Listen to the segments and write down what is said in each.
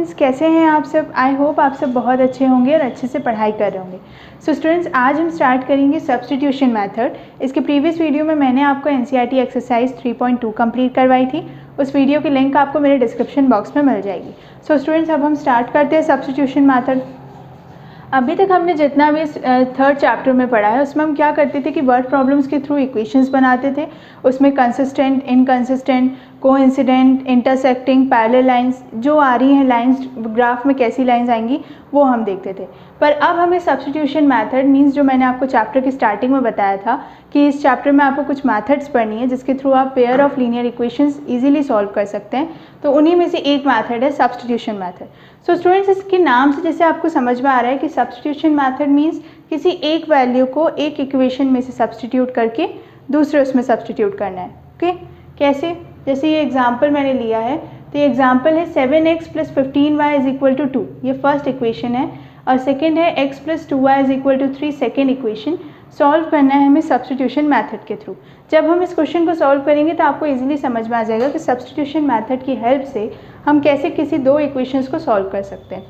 Students, कैसे हैं आप सब? आई होप आप सब बहुत अच्छे होंगे और अच्छे से पढ़ाई कर रहे होंगे। सो स्टूडेंट्स, आज हम स्टार्ट करेंगे सब्स्टिट्यूशन मेथड। इसके प्रीवियस वीडियो में मैंने आपको एनसीईआरटी एक्सरसाइज 3.2 कंप्लीट करवाई थी। उस वीडियो की लिंक आपको मेरे डिस्क्रिप्शन बॉक्स में मिल जाएगी। सो स्टूडेंट्स, अब हम स्टार्ट करते हैं सब्स्टिट्यूशन मेथड। अभी तक हमने जितना भी थर्ड चैप्टर में पढ़ा है उसमें हम क्या करते थे कि वर्ड प्रॉब्लम्स के थ्रू इक्वेशंस बनाते थे। उसमें consistent, inconsistent, coincident, intersecting, parallel lines जो आ रही हैं, लाइंस ग्राफ में कैसी लाइंस आएंगी वो हम देखते थे। पर अब हमें सब्स्टिट्यूशन मेथड मींस जो मैंने आपको चैप्टर की स्टार्टिंग में बताया था कि इस चैप्टर में आपको कुछ मेथड्स पढ़नी है जिसके थ्रू आप pair of linear equations easily solve कर सकते हैं। तो उन्हीं में से एक मेथड है सब्स्टिट्यूशन मेथड। सो स्टूडेंट्स, इसके नाम से जैसे आपको समझ में आ रहा है कि सब्स्टिट्यूशन मेथड मींस किसी एक वैल्यू को एक इक्वेशन में से सब्स्टिट्यूट करके दूसरे उसमें सब्स्टिट्यूट करना है। ओके, कैसे? जैसे ये एग्जांपल मैंने लिया है, तो ये एग्जांपल है 7x + 15y = 2, ये फर्स्ट इक्वेशन है। और सेकेंड है x + 2y = 3, second equation. Solve करना है हमें सब्स्टिट्यूशन मेथड के थ्रू। जब हम इस क्वेश्चन को सॉल्व करेंगे तो आपको इजीली समझ में आ जाएगा कि सब्स्टिट्यूशन मेथड की हेल्प से हम कैसे किसी दो इक्वेशंस को सॉल्व कर सकते हैं।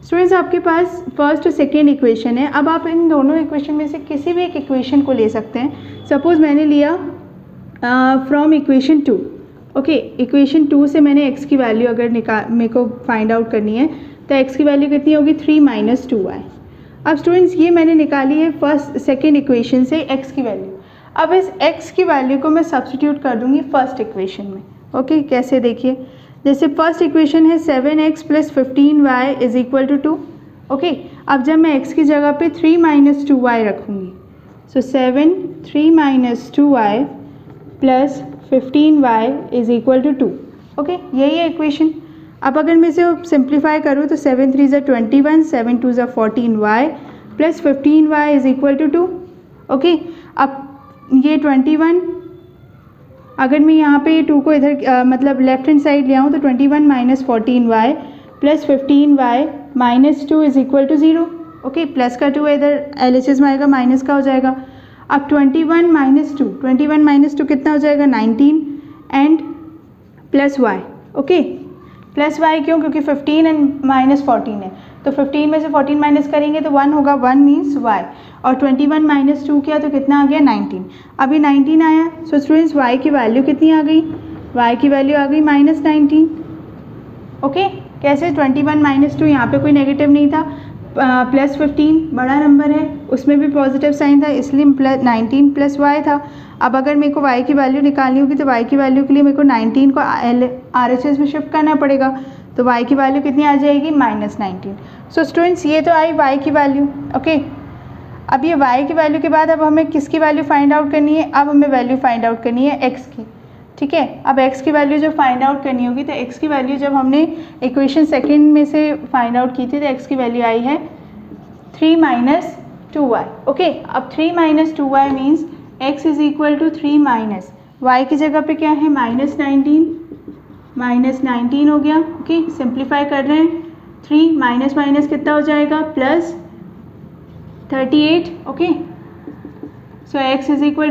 स्टूडेंट्स, आपके पास फर्स्ट और सेकेंड इक्वेशन है। अब आप इन दोनों इक्वेशन में से किसी भी एक इक्वेशन को ले सकते हैं। सपोज मैंने लिया फ्रॉम इक्वेशन 2। ओके, इक्वेशन 2 से मैंने x की वैल्यू अगर मेरे को फाइंड आउट करनी है तो x की वैल्यू कितनी होगी? 3 - 2y। अब स्टूडेंट्स, ये मैंने निकाली है फर्स्ट सेकेंड इक्वेशन से x की वैल्यू। अब इस x की वैल्यू को मैं सब्स्टिट्यूट कर दूंगी फर्स्ट इक्वेशन में। ओके, कैसे? देखिए, जैसे फर्स्ट इक्वेशन है 7x + 15y = 2। ओके, अब जब मैं x की जगह पे 3 - 2y रखूँगी, सो 7 3 - 2y + 15y = 2। ओके, यही है इक्वेशन। अब अगर मैं इसे सिंप्लीफाई करूँ तो 7 3 = 21, 7 2 = 14y + 15y = 2। ओके, अब ये 21, अगर मैं यहाँ पे 2 को इधर मतलब लेफ्ट हैंड साइड ले आऊँ तो 21 - 14y + 15y - 2 = 0। ओके, प्लस का 2 इधर LHS में आएगा, माइनस का हो जाएगा। अब 21 - 2, 21 - 2 कितना हो जाएगा? 19 and plus y। Okay, plus y क्यों? क्योंकि 15 एंड -14 है, तो 15 में से 14 माइनस करेंगे तो 1 होगा, 1 मीन्स y। और 21 - 2 किया तो कितना आ गया? 19। अभी 19 आया। सो स्टूडेंट्स, y की वैल्यू कितनी आ गई? y की वैल्यू आ गई -19। ओके, कैसे? 21 - 2, यहाँ पे कोई नेगेटिव नहीं था, प्लस 15 बड़ा नंबर है, उसमें भी पॉजिटिव साइन था, इसलिए 19 + y था। अब अगर मेरे को y की वैल्यू निकालनी होगी तो y की वैल्यू के लिए मेरे को 19 को RHS में शिफ्ट करना पड़ेगा, तो y की वैल्यू कितनी आ जाएगी? -19। सो स्टूडेंट्स, ये तो आई y की वैल्यू। ओके, अब ये y की वैल्यू के बाद अब हमें किसकी वैल्यू फाइंड आउट करनी है? अब हमें वैल्यू फाइंड आउट करनी है x की। ठीक है, अब x की वैल्यू जब फाइंड आउट करनी होगी तो x की वैल्यू जब हमने इक्वेशन सेकेंड में से फाइंड आउट की थी तो x की वैल्यू आई है 3 - 2y। ओके, अब 3 - 2y मीन्स x = 3 y की जगह पे क्या है? -19 हो गया। ओके, सिंप्लीफाई कर रहे हैं, 3 माइनस माइनस कितना हो जाएगा? +38। ओके, सो x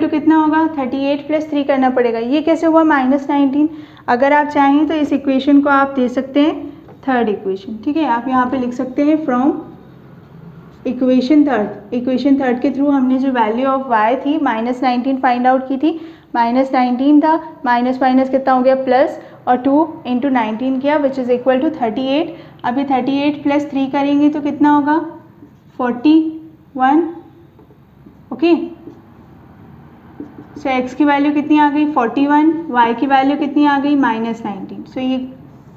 = कितना होगा? 38 + 3 करना पड़ेगा। ये कैसे हुआ? -19। अगर आप चाहें तो इस इक्वेशन को आप दे सकते हैं थर्ड इक्वेशन। ठीक है, आप यहाँ पे लिख सकते हैं फ्रॉम इक्वेशन थर्ड के थ्रू हमने जो वैल्यू ऑफ y थी -19 फाइंड आउट की थी। -19 था, माइनस माइनस कितना हो गया? प्लस, और 2 × 19 किया विच इज़ इक्वल टू 38। अभी 38 + 3 करेंगे तो कितना होगा? 41। ओके, सो x की वैल्यू कितनी आ गई? 41। y की वैल्यू कितनी आ गई? -19। सो ये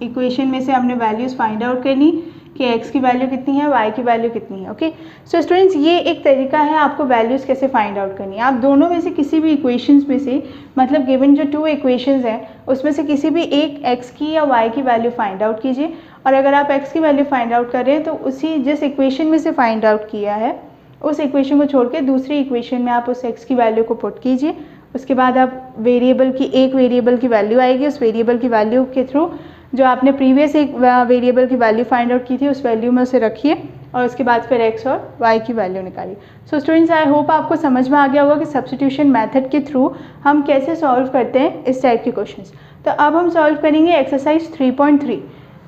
इक्वेशन में से हमने वैल्यूज़ फाइंड आउट करनी कि x की वैल्यू कितनी है, y की वैल्यू कितनी है। ओके, सो स्टूडेंट्स, ये एक तरीका है आपको वैल्यूज़ कैसे फाइंड आउट करनी है। आप दोनों में से किसी भी इक्वेशंस में से, मतलब गिवन जो 2 इक्वेशंस हैं उसमें से किसी भी एक x की या y की वैल्यू फाइंड आउट कीजिए। और अगर आप x की वैल्यू फाइंड आउट कर रहे हैं तो उसी जिस इक्वेशन में से फाइंड आउट किया है उस इक्वेशन को छोड़ के दूसरी इक्वेशन में आप उस x की वैल्यू को पुट कीजिए। उसके बाद आप एक वेरिएबल की वैल्यू आएगी, उस वेरिएबल की वैल्यू के थ्रू जो आपने प्रीवियस एक वेरिएबल की वैल्यू फाइंड आउट की थी उस वैल्यू में उसे रखिए और उसके बाद फिर x और y की वैल्यू निकालिए। सो स्टूडेंट्स, आई होप आपको समझ में आ गया होगा कि सब्स्टिट्यूशन मेथड के थ्रू हम कैसे सॉल्व करते हैं इस टाइप के क्वेश्चंस। तो अब हम सॉल्व करेंगे एक्सरसाइज 3.3।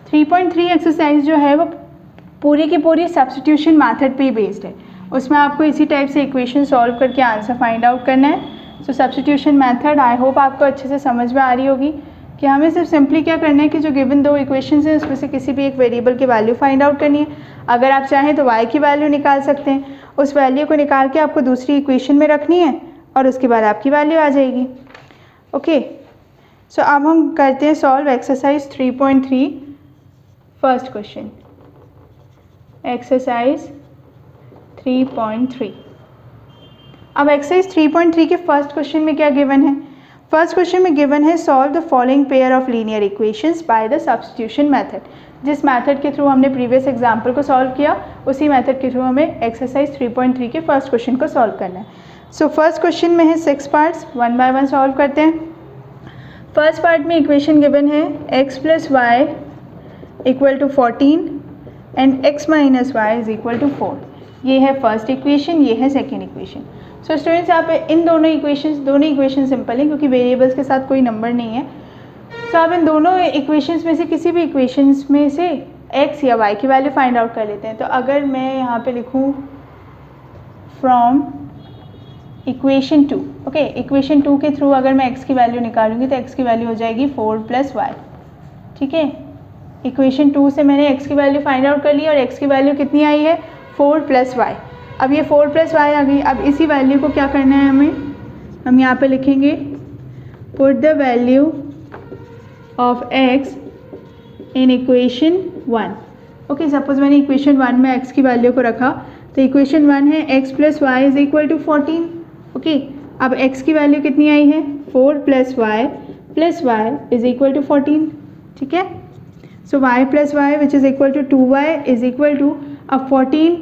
3.3 एक्सरसाइज जो है वो पूरी की पूरी सब्स्टिट्यूशन मेथड पे ही बेस्ड है। उसमें आपको इसी टाइप से इक्वेशन सॉल्व करके आंसर फाइंड आउट करना है। सो सब्स्टिट्यूशन मेथड आई होप आपको अच्छे से समझ में आ रही होगी कि हमें सिर्फ सिंपली क्या करना है कि जो गिवन दो इक्वेशंस हैं उसमें से किसी भी एक वेरिएबल की वैल्यू फाइंड आउट करनी है। अगर आप चाहें तो y की वैल्यू निकाल सकते हैं, उस वैल्यू को निकाल के आपको दूसरी इक्वेशन में रखनी है और उसके बाद आपकी वैल्यू आ जाएगी। ओके, सो अब हम करते हैं solve exercise 3.3 first question. Exercise 3.3। अब एक्सरसाइज 3.3 के फर्स्ट क्वेश्चन में क्या गिवन है? फर्स्ट क्वेश्चन में गिवन है solve the following pair of linear equations by the substitution method. जिस मेथड के थ्रू हमने प्रीवियस एग्जाम्पल को सॉल्व किया उसी मेथड के थ्रू हमें एक्सरसाइज 3.3 के फर्स्ट क्वेश्चन को सॉल्व करना है। सो फर्स्ट क्वेश्चन में है 6 पार्ट्स, 1 बाय 1 सॉल्व करते हैं। फर्स्ट पार्ट में इक्वेशन गिवन है x + y = 14 and x - y = 4। ये है फर्स्ट इक्वेशन, ये है सेकेंड इक्वेशन। सो स्टूडेंट्स यहाँ पे इन दोनों इक्वेशन सिंपल है क्योंकि वेरिएबल्स के साथ कोई नंबर नहीं है। सो आप इन दोनों इक्वेशंस में से किसी भी इक्वेशंस में से x या y की वैल्यू फाइंड आउट कर लेते हैं। तो अगर मैं यहाँ पे लिखूँ फ्रॉम इक्वेशन 2, ओके, इक्वेशन 2 के थ्रू अगर मैं x की वैल्यू निकालूंगी तो x की वैल्यू हो जाएगी 4 + y। ठीक है, इक्वेशन 2 से मैंने x की वैल्यू फाइंड आउट कर ली और x की वैल्यू कितनी आई है 4 + y। अब ये 4 + y आ गई। अब इसी वैल्यू को क्या करना है हमें, हम यहाँ पे लिखेंगे put the value of x in equation 1। Okay, suppose मैंने इक्वेशन 1 में x की वैल्यू को रखा तो इक्वेशन 1 है x + y = 14। ओके, अब x की वैल्यू कितनी आई है 4 + y = 14। ठीक है, so y + y which is equal to 2y is equal to, अब 14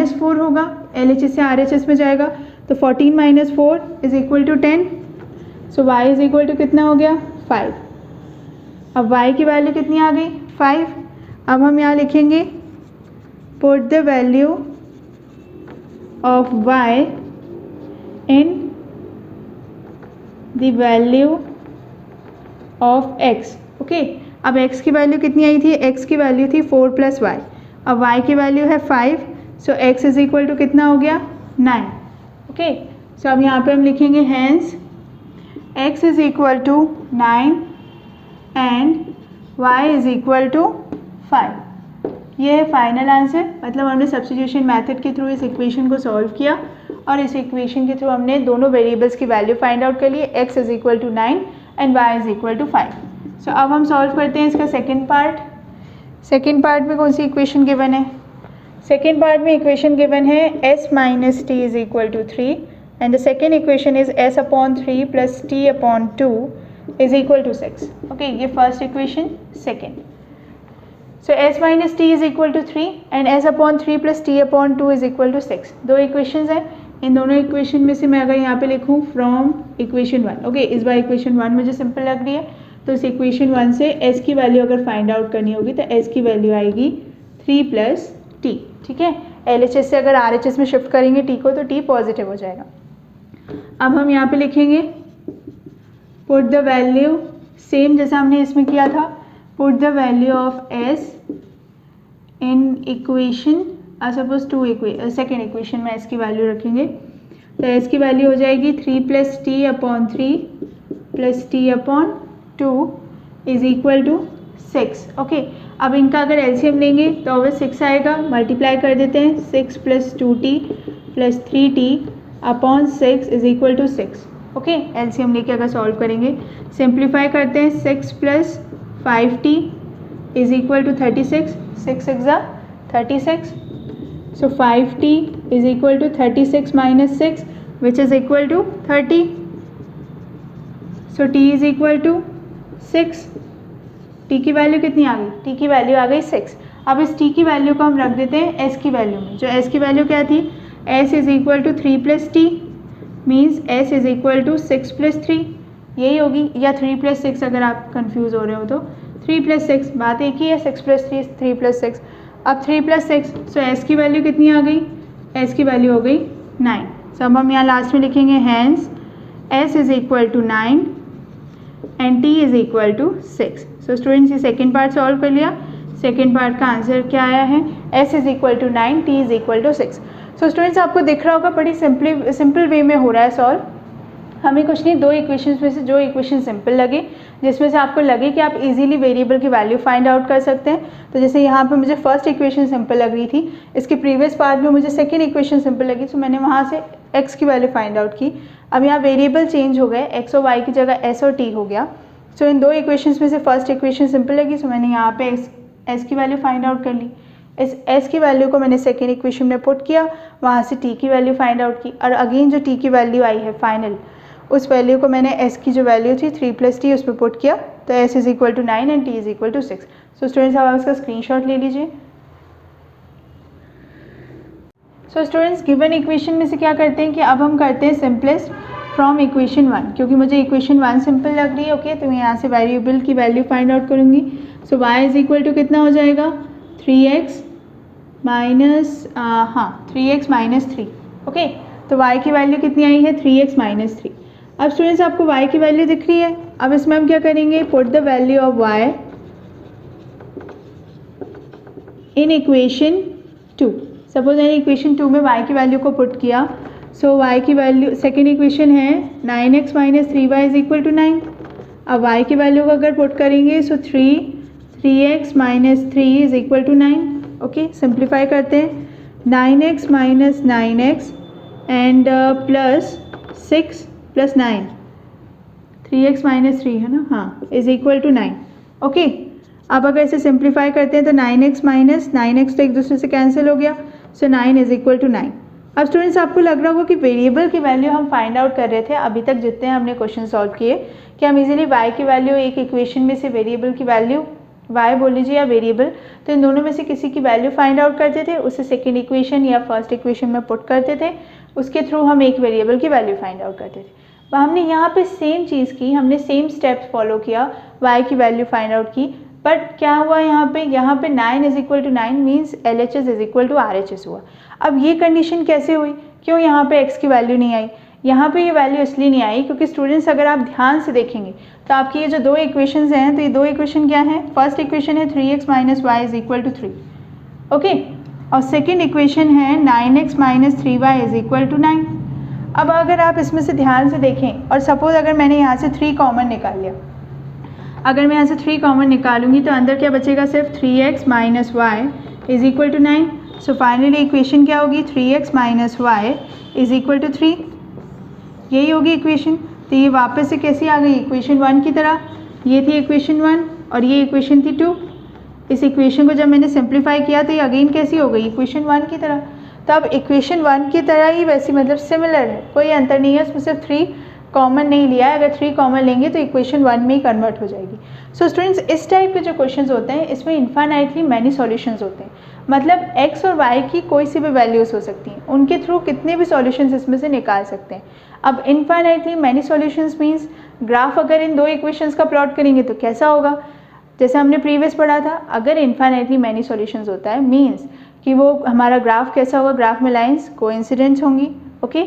- 4 होगा, LHS से RHS में जाएगा तो 14 - 4 is equal to 10। So y is equal to कितना हो गया 5। अब y की वैल्यू कितनी आ गई 5। अब हम यहाँ लिखेंगे put the value of y in the value of x। Okay, अब x की वैल्यू कितनी आई थी, x की वैल्यू थी 4 + y, अब y की वैल्यू है 5। सो x इज इक्वल टू कितना हो गया 9। ओके, सो अब यहाँ पे हम लिखेंगे hence x is equal to 9 and y is equal to 5। ये है फाइनल आंसर। मतलब हमने सब्स्टिट्यूशन मेथड के थ्रू इस इक्वेशन को सॉल्व किया और इस इक्वेशन के थ्रू हमने दोनों वेरिएबल्स की वैल्यू फाइंड आउट कर लिए, x is equal to 9 and y is equal to 5। So अब हम सॉल्व करते हैं इसका सेकेंड पार्ट। सेकेंड पार्ट में कौन सी इक्वेशन गिवन है? सेकेंड पार्ट में इक्वेशन गिवन है s - t is equal to 3 and the second equation is s/3 + t/2 is equal to 6। Okay, ये first equation, second. So s - t is equal to 3 and s/3 + t/2 is equal to 6। दो equations हैं, इन दोनों equation में से मैं अगर यहाँ पे लिखूँ फ्रॉम इक्वेशन 1, ओके, इस बार इक्वेशन 1 मुझे सिंपल लग रही है तो इस इक्वेशन 1 से s की वैल्यू अगर फाइंड आउट करनी होगी तो s की वैल्यू आएगी 3 + t। ठीक है, LHS से अगर RHS में शिफ्ट करेंगे t को तो t पॉजिटिव हो जाएगा। अब हम यहाँ पे लिखेंगे पुट द वैल्यू, सेम जैसा हमने इसमें किया था, put the value of s in equation, suppose 2 second equation में s की वैल्यू रखेंगे तो s की वैल्यू हो जाएगी 3 + t/3 + t/2 is equal to 6। Okay, अब इनका अगर एलसीएम लेंगे तो ओवर 6 आएगा, मल्टीप्लाई कर देते हैं 6 + 2t + 3t/6 is equal to 6। Okay, LCM लेके अगर सॉल्व करेंगे, सिंप्लीफाई करते हैं 6 + 5t is equal to 36, 6 × 6 = 36। So 5t is equal to 36 - 6 which is equal to 30। So t is equal to 6। t की वैल्यू कितनी आ गई, t की वैल्यू आ गई 6। अब इस t की वैल्यू को हम रख देते हैं s की वैल्यू में, जो s की वैल्यू क्या थी, s is equal to 3 + t means s is equal to 6 + 3 यही होगी, या 3 + 6 अगर आप कंफ्यूज हो रहे हो तो 3 + 6 बात एक ही है, 6 + 3 3 + 6। अब 3 + 6, सो s की वैल्यू कितनी आ गई, s की वैल्यू हो गई 9। सो अब हम यहाँ लास्ट में लिखेंगे hence s is equal to 9 and t is equal to 6। So students ये सेकेंड पार्ट सॉल्व कर लिया। सेकेंड पार्ट का आंसर क्या आया है, s is equal to 9, t is equal to 6। So students आपको दिख रहा होगा बड़ी सिंपल वे में हो रहा है सॉल्व। हमें कुछ नहीं, दो इक्वेशंस में से जो इक्वेशन सिंपल लगे, जिसमें से आपको लगे कि आप इजीली वेरिएबल की वैल्यू फाइंड आउट कर सकते हैं। तो जैसे यहाँ पे मुझे फर्स्ट इक्वेशन सिंपल लग रही थी, इसके प्रीवियस पार्ट में मुझे सेकंड इक्वेशन सिंपल लगी, तो मैंने वहाँ से x की वैल्यू फाइंड आउट की। अब यहाँ वेरिएबल चेंज हो गए, x और y की जगह s और t हो गया। सो इन दो इक्वेशंस में से फर्स्ट इक्वेशन सिंपल लगी, सो मैंने यहाँ पे s की वैल्यू फाइंड आउट कर ली। इस s की वैल्यू को मैंने सेकेंड इक्वेशन में पुट किया, वहाँ से t की वैल्यू फाइंड आउट की, और अगेन जो t की वैल्यू आई है फाइनल, उस वैल्यू को मैंने s की जो वैल्यू थी 3 + t उसमें पुट किया, तो s is equal to 9 and t is equal to 6। So students आप इसका स्क्रीनशॉट ले लीजिए। सो स्टूडेंट्स गिवन इक्वेशन में से क्या करते हैं कि अब हम करते हैं सिंपलेस्ट फ्रॉम इक्वेशन 1, क्योंकि मुझे इक्वेशन 1 सिंपल लग रही है। ओके, तो मैं यहाँ से वेरिएबल की वैल्यू फाइंड आउट करूँगी। सो y इज़ इक्वल टू कितना हो जाएगा, 3x माइनस 3। ओके, तो y की वैल्यू कितनी आई है, 3x माइनस 3। अब स्टूडेंट्स आपको y की वैल्यू दिख रही है, अब इसमें हम क्या करेंगे, put the value of y in equation 2। Suppose मैंने इक्वेशन 2 में y की वैल्यू को पुट किया, सो y की वैल्यू सेकेंड इक्वेशन है 9x minus 3y is equal to 9। अब y की वैल्यू को अगर पुट करेंगे, so 3x minus 3 is equal to 9। Okay, simplify करते हैं, 9x minus 9x and plus 6 plus 9, 3x minus 3 है ना, हाँ, इज इक्वल टू 9। ओके, अब अगर इसे सिंप्लीफाई करते हैं तो 9x माइनस 9x तो एक दूसरे से कैंसिल हो गया, सो 9 इज इक्वल टू 9। अब स्टूडेंट्स आपको लग रहा होगा कि वेरिएबल की वैल्यू हम फाइंड आउट कर रहे थे अभी तक जितने हमने क्वेश्चन सॉल्व किए, कि हम इजीली y की वैल्यू एक इक्वेशन में से वेरिएबल की वैल्यू y बोल लीजिए या वेरिएबल, तो इन दोनों में से किसी की वैल्यू फाइंड आउट करते थे, उसे सेकेंड इक्वेशन या फर्स्ट इक्वेशन में पुट करते थे, उसके थ्रू हम एक वेरिएबल की वैल्यू फाइंड आउट करते थे। हमने यहाँ पे सेम चीज़ की, हमने सेम स्टेप्स फॉलो किया, y की वैल्यू फाइंड आउट की, बट क्या हुआ यहाँ पे 9 is equal to 9 means LHS is equal to RHS हुआ। अब ये कंडीशन कैसे हुई, क्यों यहाँ पे x की वैल्यू नहीं आई? यहाँ पे ये वैल्यू इसलिए नहीं आई क्योंकि स्टूडेंट्स अगर आप ध्यान से देखेंगे तो आपकी ये जो दो इक्वेशंस हैं, तो ये दो इक्वेशन क्या है, फर्स्ट इक्वेशन है 3x minus y is equal to 3, okay, और सेकेंड इक्वेशन है 9x minus 3y is equal to 9। अब अगर आप इसमें से ध्यान से देखें और सपोज अगर मैंने यहाँ से 3 कॉमन निकाल लिया, अगर मैं यहाँ से 3 कॉमन निकालूंगी तो अंदर क्या बचेगा, सिर्फ 3x minus y is equal to 9। So finally equation क्या होगी, 3x minus y is equal to 3, यही होगी इक्वेशन। तो ये वापस से कैसी आ गई, इक्वेशन 1 की तरह। ये थी इक्वेशन 1 और ये इक्वेशन थी 2। इस इक्वेशन को जब मैंने सिंप्लीफाई किया तो ये अगेन कैसी हो गई, इक्वेशन 1 की तरह। तो अब इक्वेशन 1 की तरह ही वैसी मतलब सिमिलर है, कोई अंतर नहीं है, उसमें सिर्फ 3 कॉमन नहीं लिया है। अगर 3 कॉमन लेंगे तो इक्वेशन 1 में ही कन्वर्ट हो जाएगी। सो स्टूडेंट्स इस टाइप के जो क्वेश्चंस होते हैं इसमें इन्फाइनाइटली मैनी सॉल्यूशंस होते हैं, मतलब x और y की कोई सी भी वैल्यूज़ हो सकती हैं, उनके थ्रू कितने भी सॉल्यूशंस इसमें से निकाल सकते हैं। अब infinitely many solutions means graph अगर इन दो इक्वेशंस का प्लॉट करेंगे तो कैसा होगा, जैसे हमने प्रीवियस पढ़ा था, अगर इन्फाइनाइटली मैनी सॉल्यूशंस होता है मीन्स कि वो हमारा ग्राफ कैसा होगा, ग्राफ में लाइंस कोइंसिडेंट होंगी, ओके।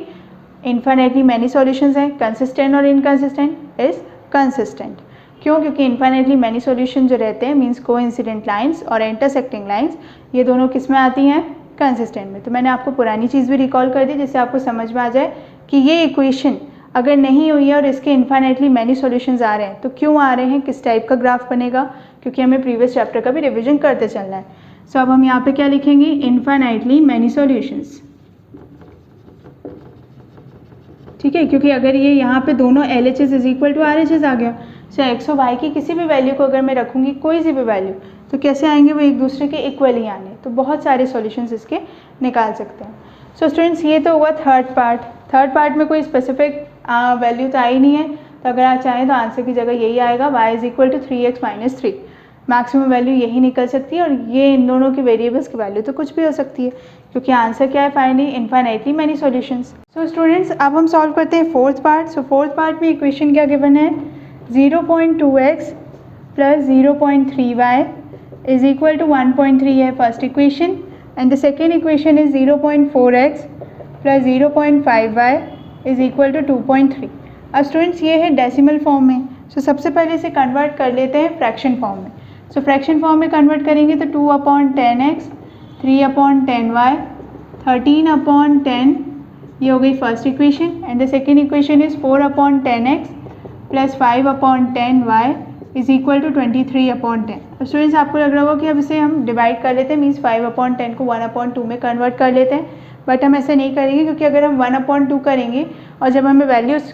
इन्फाइनाइटली मैनी सॉल्यूशंस हैं, कंसिस्टेंट और इनकंसिस्टेंट इज कंसिस्टेंट। क्यों, क्योंकि इन्फाइनाइटली मैनी सॉल्यूशन जो रहते हैं मीन्स कोइंसिडेंट लाइंस और इंटरसेक्टिंग लाइंस, ये दोनों किस में आती हैं, कंसिस्टेंट में। तो मैंने आपको पुरानी चीज़ भी रिकॉल कर दी जिससे आपको समझ में आ जाए कि ये इक्वेशन अगर नहीं हुई है और इसके इन्फाइनाइटली मैनी सॉल्यूशंस आ रहे हैं तो क्यों आ रहे हैं, किस टाइप का ग्राफ बनेगा, क्योंकि हमें प्रीवियस चैप्टर का भी रिविजन करते चलना है। सो अब हम यहाँ पे क्या लिखेंगे, इन्फाइनाइटली मैनी सॉल्यूशंस, ठीक है, क्योंकि अगर ये यहाँ पे दोनों LHS is equal to RHS आ गया, सो x और y की किसी भी वैल्यू को अगर मैं रखूँगी, कोई सी भी वैल्यू, तो कैसे आएंगे, वो एक दूसरे के इक्वल ही आने, तो बहुत सारे सॉल्यूशंस इसके निकाल सकते हैं। सो स्टूडेंट्स ये तो हुआ थर्ड पार्ट में कोई स्पेसिफिक वैल्यू तो आई नहीं है, तो अगर आप चाहें तो आंसर की जगह यही आएगा, y is equal to 3x minus 3, maximum value यही निकल सकती है, और ये इन दोनों की वेरिएबल्स की वैल्यू तो कुछ भी हो सकती है, क्योंकि आंसर क्या है, finally infinitely many solutions. So students अब हम सॉल्व करते हैं fourth part. So fourth part में इक्वेशन क्या गिवन है, 0.2x plus 0.3y is equal to 1.3 है first equation, and the second equation is 0.4x plus 0.5y is equal to 2.3। अब students ये है डेसिमल फॉर्म में, सो सबसे पहले इसे कन्वर्ट कर लेते हैं फ्रैक्शन फॉर्म में। सो फ्रैक्शन फॉर्म में कन्वर्ट करेंगे तो 2/10x, 3/10y, 13/10, ये हो गई first equation. And the second equation is 4/10x plus 5/10y is equal to 23/10। अब स्टूडेंट्स आपको लग रहा होगा कि अब इसे हम डिवाइड कर लेते हैं, मीन्स 5/10 को 1/2 में कन्वर्ट कर लेते हैं, बट हम ऐसा नहीं करेंगे क्योंकि अगर हम 1/2 करेंगे और जब हमें वैल्यूज़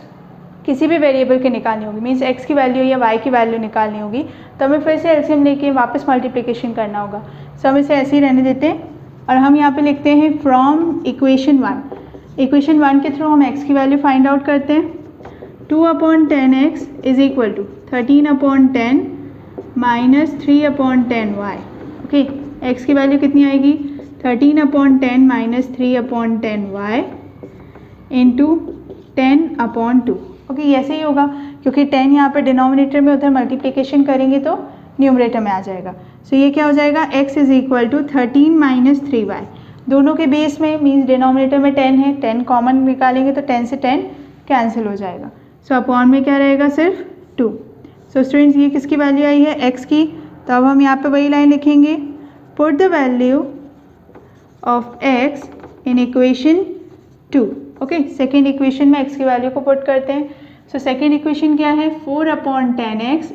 किसी भी वेरिएबल की निकालनी होगी, मीन्स x की वैल्यू या y की वैल्यू निकालनी होगी, तो हमें फिर से एलसीएम लेके वापस मल्टीप्लिकेशन करना होगा। सो हम इसे ऐसे ही रहने देते हैं और हम यहाँ पे लिखते हैं फ्रॉम इक्वेशन 1। इक्वेशन 1 के थ्रू हम x की वैल्यू फाइंड आउट करते हैं। 2/10x is equal to 13/10 minus 3/10y। Okay, x की वैल्यू कितनी आएगी? 13/10 माइनस 3/10y इंटू 10/2। ओके, ऐसे ही होगा क्योंकि 10 यहाँ पे डिनोमिनेटर में, उधर मल्टीप्लिकेशन करेंगे तो न्यूमरेटर में आ जाएगा। सो ये क्या हो जाएगा? x is equal to 13 minus 3y, दोनों के बेस में, मीन्स डिनोमिनेटर में 10 है, 10 कॉमन निकालेंगे तो 10 से 10 कैंसिल हो जाएगा। सो अपॉन में क्या रहेगा? सिर्फ 2। सो स्टूडेंट्स ये किसकी वैल्यू आई है? x की। तो अब हम यहाँ पे वही लाइन लिखेंगे, put the value of x in equation 2। Okay, second equation में x की वैल्यू को पुट करते हैं। सो सेकेंड इक्वेशन क्या है? 4/10x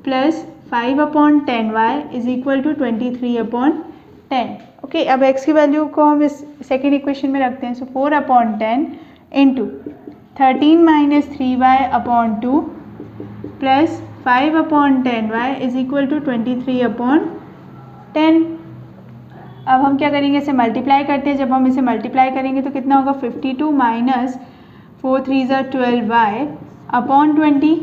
plus 5/10y is equal to 23/10। Okay, अब x की वैल्यू को हम इस सेकेंड इक्वेशन में रखते हैं। So 4/10 into 13 minus 3y/2 plus 5/10y is equal to 23/10। अब हम क्या करेंगे? इसे मल्टीप्लाई करते हैं। जब हम इसे मल्टीप्लाई करेंगे तो कितना होगा? 52 minus 4 3 12y/20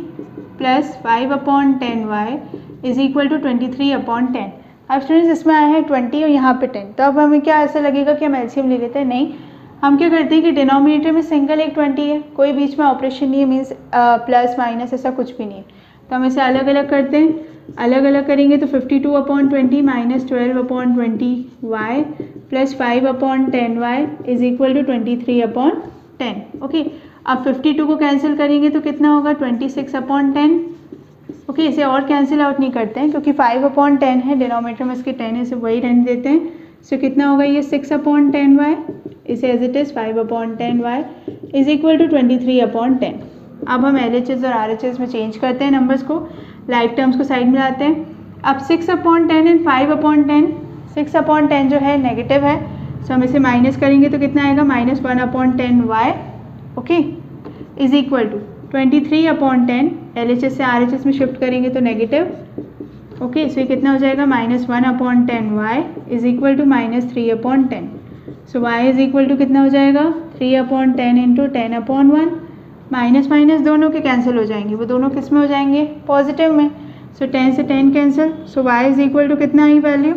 plus 5/10y is equal to 23/10। अब स्टूडेंट्स इसमें आया है 20 और यहाँ पे 10, तो अब हमें क्या ऐसा लगेगा कि हम एलसीएम ले लेते हैं? नहीं, हम क्या करते हैं कि डिनोमिनेटर में सिंगल एक 20 है, कोई बीच में ऑपरेशन नहीं है, मीन्स प्लस माइनस ऐसा कुछ भी नहीं है, तो हम इसे अलग अलग करते हैं। अलग अलग करेंगे तो 52/20 minus 12/20y plus 5/10y is equal to 23/10। Okay, अब 52 को कैंसिल करेंगे तो कितना होगा? 26/10। ओके, इसे और कैंसिल आउट नहीं करते हैं क्योंकि 5/10 है, डिनोमिनेटर में इसके 10 है, इसे वही रहने देते हैं। सो कितना होगा? ये 6/10y, इसे as it is 5/10y is equal to 23/10। अब हम LHS और RHS में चेंज करते हैं नंबर्स को, लाइक टर्म्स को साइड में लाते हैं। अब 6/10 एंड 5/10, 6/10 जो है नेगेटिव है, सो हम इसे माइनस करेंगे तो कितना आएगा? Minus 1/10y। Okay, is equal to 23/10। LHS से RHS में शिफ्ट करेंगे तो नेगेटिव। ओके, सो ये कितना हो जाएगा? Minus 1/10y is equal to minus 3/10। So y is equal to कितना हो जाएगा? 3/10 इंटू 10/1। माइनस माइनस दोनों के कैंसिल हो जाएंगे, वो दोनों किस में हो जाएंगे? पॉजिटिव में। सो 10 से 10 cancel. So y is equal to कितना आई वैल्यू?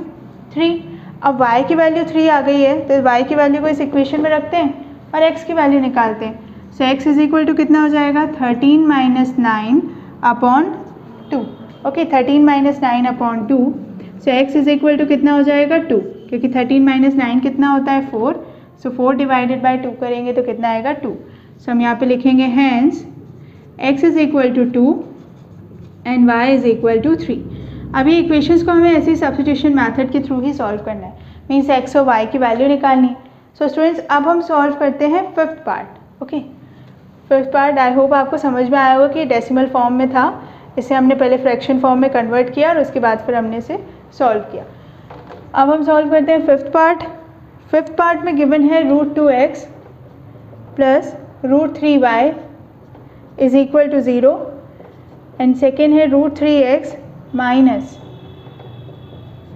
3। अब y की वैल्यू 3 आ गई है तो y की वैल्यू को इस इक्वेशन में रखते हैं और x की वैल्यू निकालते हैं। So x is equal to कितना हो जाएगा? 13 minus 9/2। Okay, 13 minus 9/2। So x is equal to कितना हो जाएगा? 2, क्योंकि 13 माइनस 9 कितना होता है? 4। सो 4 डिवाइडेड बाई 2 करेंगे तो कितना आएगा? 2। सो हम यहाँ पे लिखेंगे hence x is equal to 2 and y is equal to 3। अभी इक्वेशंस को हमें ऐसे ही सब्स्टिट्यूशन मेथड के थ्रू ही सॉल्व करना है, मीन्स x और y की वैल्यू निकालनी। सो स्टूडेंट्स अब हम सॉल्व करते हैं fifth part. Okay, fifth part I hope आपको समझ में आया होगा कि डेसिमल फॉर्म में था, इसे हमने पहले फ्रैक्शन फॉर्म में कन्वर्ट किया और उसके बाद फिर हमने इसे सॉल्व किया। अब हम सॉल्व करते हैं फिफ्थ पार्ट। फिफ्थ पार्ट में गिवन है √2x plus √3y is equal to 0 and second है √3x minus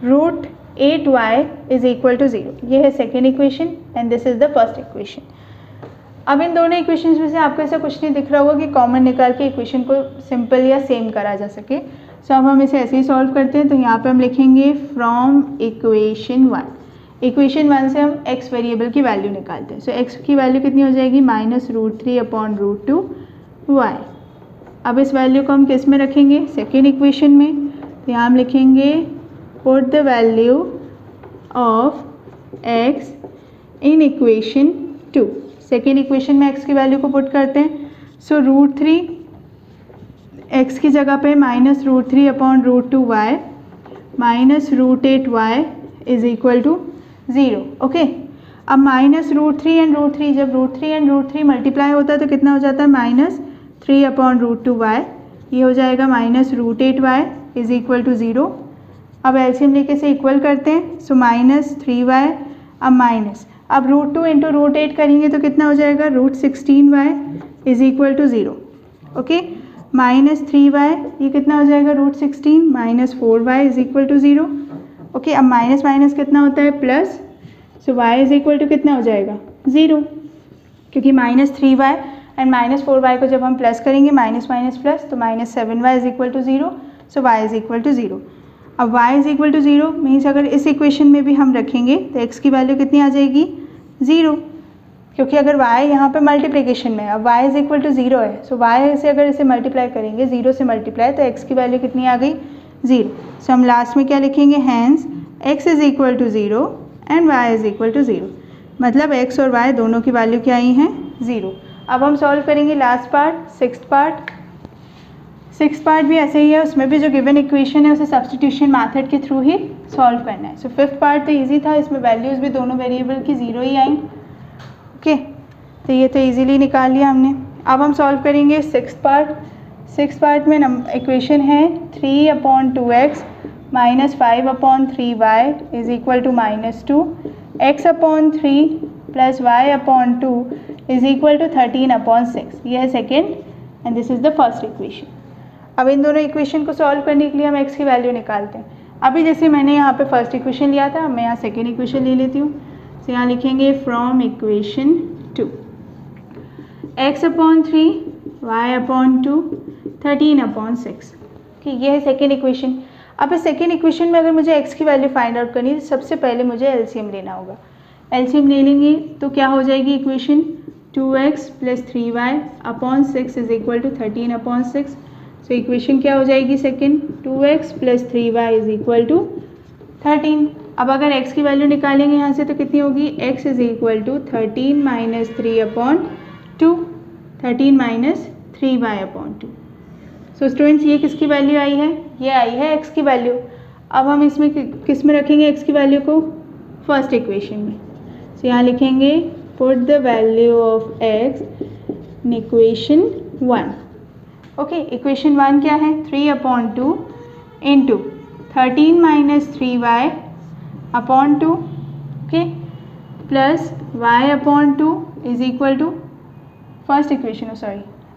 √8y is equal to 0। ये है second equation and this is the first equation. अब इन दोनों इक्वेशंस में से आपको ऐसा कुछ नहीं दिख रहा होगा कि कॉमन निकाल के इक्वेशन को सिंपल या सेम करा जा सके। सो अब हम इसे ऐसे ही सॉल्व करते हैं। तो यहाँ पे हम लिखेंगे फ्रॉम इक्वेशन 1। इक्वेशन 1 से हम x वेरिएबल की वैल्यू निकालते हैं। सो x की वैल्यू कितनी हो जाएगी? Minus √3/√2y। अब इस वैल्यू को हम किस में रखेंगे? सेकेंड इक्वेशन में। तो यहाँ हम लिखेंगे put the value of x in equation 2। Second equation में x की वैल्यू को पुट करते हैं। सो √3 x की जगह पे minus √3/√2y -√8y is equal to 0। Okay, अब -√3 एंड √3, जब √3 एंड √3 मल्टीप्लाई होता है तो कितना हो जाता है -3/√2y, ये हो जाएगा -√8y इज इक्वल टू 0। अब एलसीएम लेके से इक्वल करते हैं, सो -3y, अब माइनस, अब √2 इंटू √8 करेंगे तो कितना हो जाएगा √16y is equal to 0। Okay, -3y, ये कितना हो जाएगा √16, -4y is equal to 0। Okay, अब माइनस माइनस कितना होता है plus, so y is equal to कितना हो जाएगा 0, क्योंकि -3y एंड -4y को जब हम प्लस करेंगे माइनस माइनस प्लस, तो -7y is equal to 0, so y is equal to 0। अब y is equal to 0 means अगर इस इक्वेशन में भी हम रखेंगे तो x की वैल्यू कितनी आ जाएगी 0, क्योंकि अगर y यहाँ पे मल्टीप्लिकेशन में है, अब y इज इक्वल टू 0 है, सो y से अगर इसे मल्टीप्लाई करेंगे 0 से मल्टीप्लाई, तो x की वैल्यू कितनी आ गई 0। सो हम लास्ट में क्या लिखेंगे, hence x is equal to 0 and y is equal to 0, मतलब x और y दोनों की वैल्यू क्या आई हैं 0। अब हम सॉल्व करेंगे लास्ट पार्ट, सिक्स्थ पार्ट भी ऐसे ही है, उसमें भी जो गिवन इक्वेशन है उसे सब्स्टिट्यूशन मेथड के थ्रू ही सॉल्व करना है। सो फिफ्थ पार्ट तो इजी था, इसमें वैल्यूज़ भी दोनों वेरिएबल की 0 ही आई। ओके, तो ये तो इजीली निकाल लिया हमने। अब हम सॉल्व करेंगे सिक्स्थ पार्ट में इक्वेशन है 3/2x -5/3y is equal to -2, x/3 plus y/2 is equal to 13/6, ये है second and this is the first equation. अब इन दोनों इक्वेशन को सॉल्व करने के लिए हम x की वैल्यू निकालते हैं। अभी जैसे मैंने यहाँ पे फर्स्ट इक्वेशन लिया था, मैं यहाँ सेकेंड इक्वेशन ले लेती हूँ। तो यहाँ लिखेंगे फ्रॉम इक्वेशन 2 x/3 y/2 13/6, कि ये है सेकेंड इक्वेशन। अब इस सेकेंड इक्वेशन में अगर मुझे x की वैल्यू फाइंड आउट करनी है तो सबसे पहले मुझे एलसीएम लेना होगा। एलसीएम ले लेंगे तो क्या हो जाएगी equation, 2x + 3y/6 is equal to 13/6। So equation क्या हो जाएगी second, 2x + 3y is equal to 13। अब अगर x की वैल्यू निकालेंगे यहाँ से तो कितनी होगी, x is equal to 13 - 3/2, 13 - 3y/2। So students ये किसकी वैल्यू आई है, ये आई है x की वैल्यू। अब हम इसमें किस में रखेंगे x की वैल्यू को, फर्स्ट इक्वेशन में। सो यहाँ लिखेंगे put the value of x in equation 1। Okay, equation 1 क्या है, 3/2 into 13 - 3y/2, okay, plus y/2 is equal to first equation,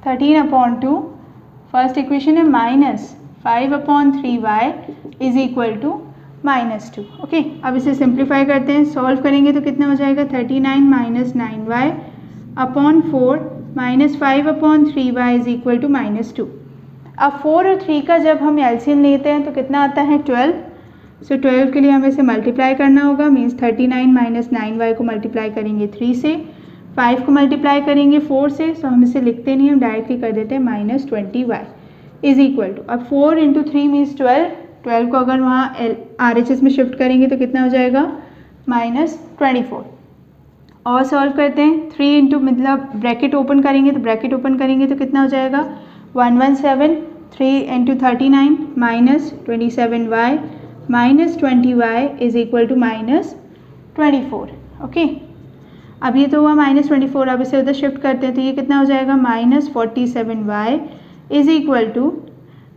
13/2 first equation है -5/3y is equal to -2। Okay, अब इसे सिंप्लीफाई करते हैं, सॉल्व करेंगे तो कितना हो जाएगा 39 - 9y/4 -5/3y is equal to -2। अब 4 और 3 का जब हम एलसीएम लेते हैं तो कितना आता है 12। सो 12 के लिए हमें इसे मल्टीप्लाई करना होगा, मीन्स 39 - 9y को मल्टीप्लाई करेंगे 3 से, 5 को मल्टीप्लाई करेंगे 4 से, सो हम इसे लिखते नहीं, हम डायरेक्टली कर देते हैं -20y इज इक्वल टू, अब 4 × 3 मीन्स 12 को अगर वहाँ RHS में शिफ्ट करेंगे तो कितना हो जाएगा -24। और सॉल्व करते हैं, 3 इंटू मतलब ब्रैकेट ओपन करेंगे तो कितना हो जाएगा 117, 3 × 39 -27y -20y is equal to -24। Okay, अब ये तो हुआ -24, अब इसे उधर शिफ्ट करते हैं तो ये कितना हो जाएगा -47y इज इक्वल टू,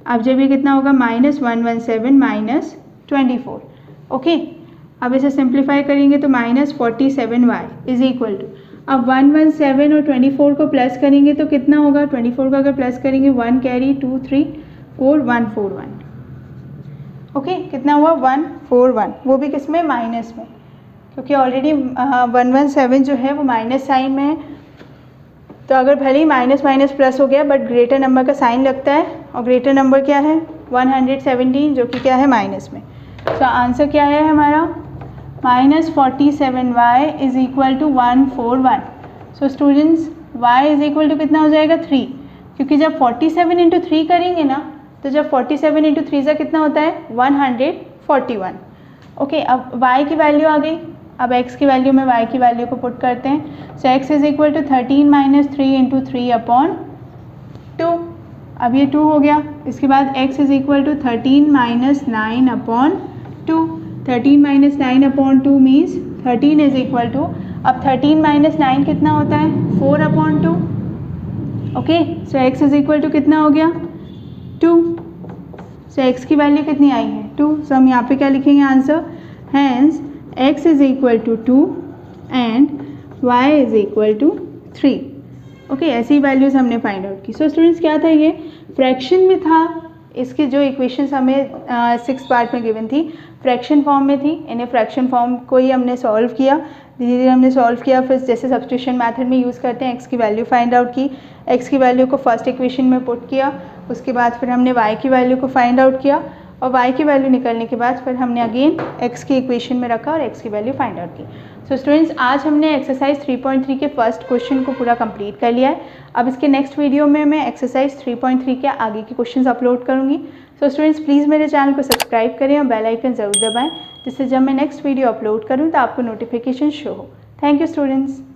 अब जब ये कितना होगा -117 -24। ओके, अब इसे सिंप्लीफाई करेंगे तो -47y इज इक्वल टू, अब 117 और 24 को प्लस करेंगे तो कितना होगा, 24 को अगर प्लस करेंगे 1 कैरी 2 3 4 141। ओके, कितना हुआ 141, वो भी किस में, माइनस में, क्योंकि ऑलरेडी 117 जो है वो माइनस साइन में है। तो अगर भले ही माइनस माइनस प्लस हो गया बट ग्रेटर नंबर का साइन लगता है, और ग्रेटर नंबर क्या है 117, जो कि क्या है माइनस में। तो आंसर क्या है हमारा -47y is equal to 141। So students y is equal to कितना हो जाएगा 3, क्योंकि जब 47 × 3 करेंगे ना, तो जब 47 × 3 से कितना होता है 141। ओके, अब y की वैल्यू आ गई, अब x की वैल्यू में y की वैल्यू को पुट करते हैं। So x is equal to 13 - 3 × 3/2, अब ये 2 हो गया। इसके बाद x is equal to 13 - 9/2 2। 13 minus 9 upon 2 means 13 is equal to, अब 13 माइनस 9 कितना होता है 4 upon 2। Okay, so x is equal to कितना हो गया 2। सो x की वैल्यू कितनी आई है 2। सो हम यहाँ पे क्या लिखेंगे answer, hence x is equal to 2 and y is equal to 3। Okay, ऐसी वैल्यूज़ हमने फाइंड आउट की। सो स्टूडेंट्स क्या था, ये फ्रैक्शन में था। इसकी जो इक्वेशंस हमें 6th पार्ट में गिवन थी फ्रैक्शन फॉर्म में थी, इन्हें फ्रैक्शन फॉर्म को ही हमने सॉल्व किया, धीरे धीरे हमने सॉल्व किया। फिर जैसे सब्स्टिट्यूशन मेथड में यूज़ करते हैं, x की वैल्यू फाइंड आउट की, x की वैल्यू को फर्स्ट इक्वेशन में पुट किया, उसके बाद फिर हमने y की वैल्यू को फाइंड आउट किया और y की वैल्यू निकलने के बाद फिर हमने अगेन x की इक्वेशन में रखा और x की वैल्यू फाइंड आउट की। सो स्टूडेंट्स, आज हमने एक्सरसाइज 3.3 के फर्स्ट क्वेश्चन को पूरा कंप्लीट कर लिया है। अब इसके नेक्स्ट वीडियो में मैं एक्सरसाइज 3.3 के आगे के क्वेश्चंस अपलोड करूँगी। सो स्टूडेंट्स, प्लीज़ मेरे चैनल को सब्सक्राइब करें और बेल आइकन ज़रूर दबाएं, जिससे जब मैं नेक्स्ट वीडियो अपलोड करूँ तो आपको नोटिफिकेशन शो हो। Thank you students.